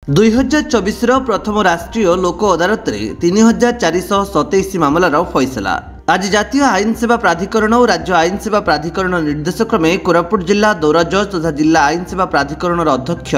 2024 प्रथम राष्ट्रीय लोक अदालत रे 3427 मामलार फैसला। आज जातीय आईन सेवा प्राधिकरण और राज्य आईन सेवा प्राधिकरण निर्देश क्रमे कोरापुट जिला दौरा जज तथा जिला आईन सेवा प्राधिकरण अध्यक्ष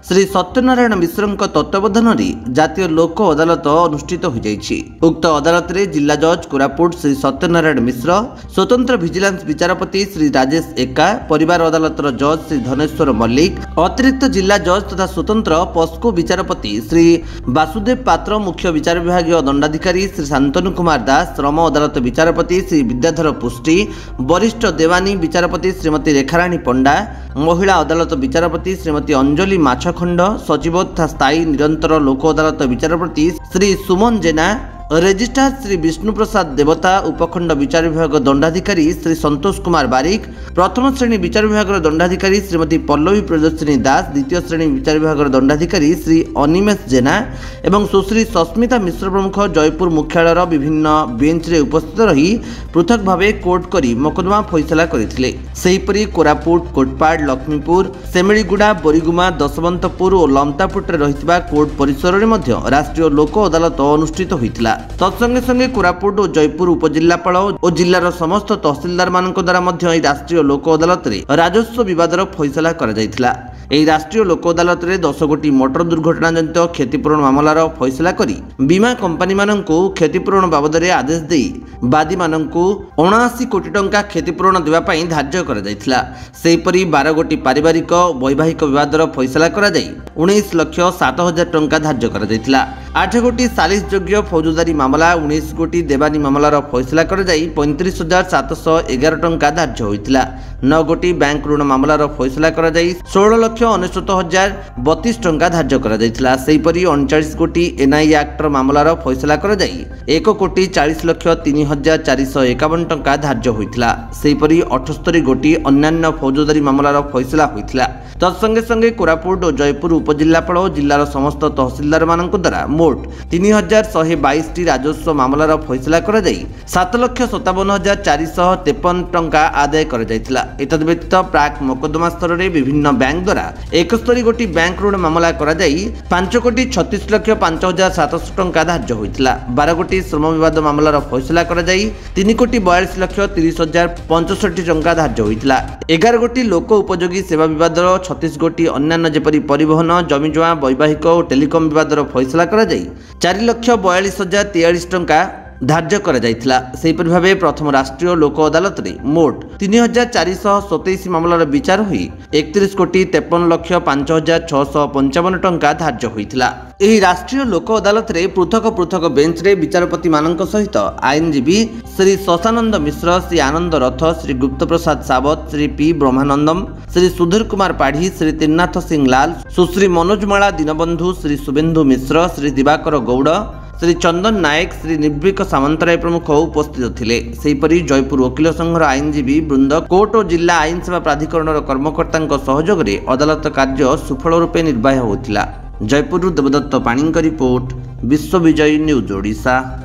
श्री सत्यनारायण मिश्र तत्वावधान में जातीय लोक अदालत अनुष्ठित हो जाइछि। उक्त अदालत रे जिला जज कोरापुट श्री सत्यनारायण मिश्र, स्वतंत्र विजिलेंस विचारपति श्री राजेश एका, परिवार अदालतर जज श्री धनेश्वर मल्लिक, अतिरिक्त जिला जज तथा स्वतंत्र पस्को विचारपति श्री वासुदेव पात्र, मुख्य विचार विभाग दंडाधिकारी श्री शांतनु कुमार दास, श्रम अदालत विचारपति श्री विद्याधर पुष्टि, वरिष्ठ देवानी विचारपति श्रीमती रेखाराणी पंडा, महिला अदालत विचारपति श्रीमती अंजलि माछखंड, सचिव तथा स्थायी निरंतर लोक अदालत विचारपति श्री सुमन जेना, रेजिस्ट्रार श्री विष्णु प्रसाद देवता, उपखंड विचार विभाग दंडाधिकारी श्री संतोष कुमार बारिक, प्रथम श्रेणी विचार विभाग दंडाधिकारी श्रीमती पल्लवी प्रियदर्शिनी दास, द्वितीय श्रेणी विचार विभाग दंडाधिकारी श्री अनिमेश जेना एवं सुश्री सस्मिता मिश्र प्रमुख जयपुर मुख्यालयर विभिन्न बेंच रे उपस्थित रही पृथक भावे कोर्ट करी मकदमा फैसला करथिले। सेहीपरि कोरापुट, कोटपाड़, लक्ष्मीपुर, सेमिलीगुड़ा, बोरीगुमा, दशवंतपुर और लमतापुर रहितबा कोर्ट परिसर रे मध्य राष्ट्रीय लोक अदालत अनुष्ठित होइतिला। तत्संगे संगे कोरापुट और जयपुर उपजिल्लापाल और जिलार समस्त तहसिलदार मानक द्वारा मध्य राष्ट्रीय लोक अदालत रे राजस्व विवादर फैसला करा जायतिला। एही राष्ट्रीय लोक अदालत रे 10 कोटी मोटर दुर्घटना जनित क्षतिपूरण मामलार फैसला करी बीमा कंपनी माननकु क्षतिपूरण बाबद रे आदेश देई बादी माननकु 79 कोटी टंका क्षतिपूरण देवा पई धार्य करा जायतिला। सेहीपरि 12 कोटी पारिवारिक वैवाहिक विवादर फैसला करा जाई 19,07,000 टंका धार्य करा जायतिला। 8 कोटी सालिस योग्य फौजदारी मामला 19 कोटी देवानी मामलार फैसला करा जाई 35,711 टंका धार्य होइतिला। 9 कोटी बैंक ऋण मामलार फैसला करा जाई 16,69,032 टंका धार्य करा जायतिला। सेहीपरि 39 कोटी एनआई एक्टर मामलार फैसला करा जाई 1 कोटी 40,03,451 टंका धार्य होइतिला। सेहीपरि 78 कोटी अन्यान्य फौजदारी मामलार फैसला होइतिला। तत्संगे संगे कोरापुट और जयपुर उपजिल्लापाल और जिलार समस्त तहसिलदार मानक द्वारा मोट 3,122 राजस्व मामलार फैसला करा जाई 7,57,453 टंका आदाय करा जायतिला। एतद व्यतीत प्राक मकदमा स्तर रे विभिन्न बैंक द्वारा 71 कोटी बैंक ऋण मामला करा जाई 5 कोटी 36,05,700 टंका धार्य होइतिला। 12 कोटी श्रम विवाद मामलार फैसला करा जाई 3 कोटी 42,30,065 टंका धार्य होइतिला। 11 कोटी लोक उपयोगी सेवा विवादर 36 कोटी अन्यान्य जेपरि परिवहन, जमीजुआ, वैवाहिक और टेलीकम विवादर फैसला करा जाई 4,42,043 टंका धार्य करा जायतिला। सेहीपरि भावे प्रथम राष्ट्रीय लोक अदालत रे मोट 3,427 मामलार विचार होई 31 कोटी 53,05,655 टंका धार्य होइतिला। एही राष्ट्रीय लोक अदालत रे पृथक पृथक बेंच रे विचारपति मानक सहित आईनजीवी श्री शशानंद मिश्र, श्री आनंद रथ, श्री गुप्त प्रसाद सावत, श्री पी ब्रह्मानंदम, श्री सुधीर कुमार पाढ़ी, श्री त्रिनाथ सिंह लाल, सुश्री मनोजमाला दीनबंधु, श्री शुभेन्दु मिश्र, श्री दिवाकर गौड़, श्री चंदन नायक, श्री निर्भीक सामंतराय प्रमुख उपस्थित थिले। सेहीपरि जयपुर वकील संघर आईनजीवी वृंद, कोर्ट और जिला आईन सेवा प्राधिकरण कर्मकर्ता सहयोग रे अदालत कार्य सुफल रूपे निर्वाह होतिला। जयपुर देवदत्त पाणीଙ୍କ रिपोर्ट, विश्व विजय न्यूज ओडिशा।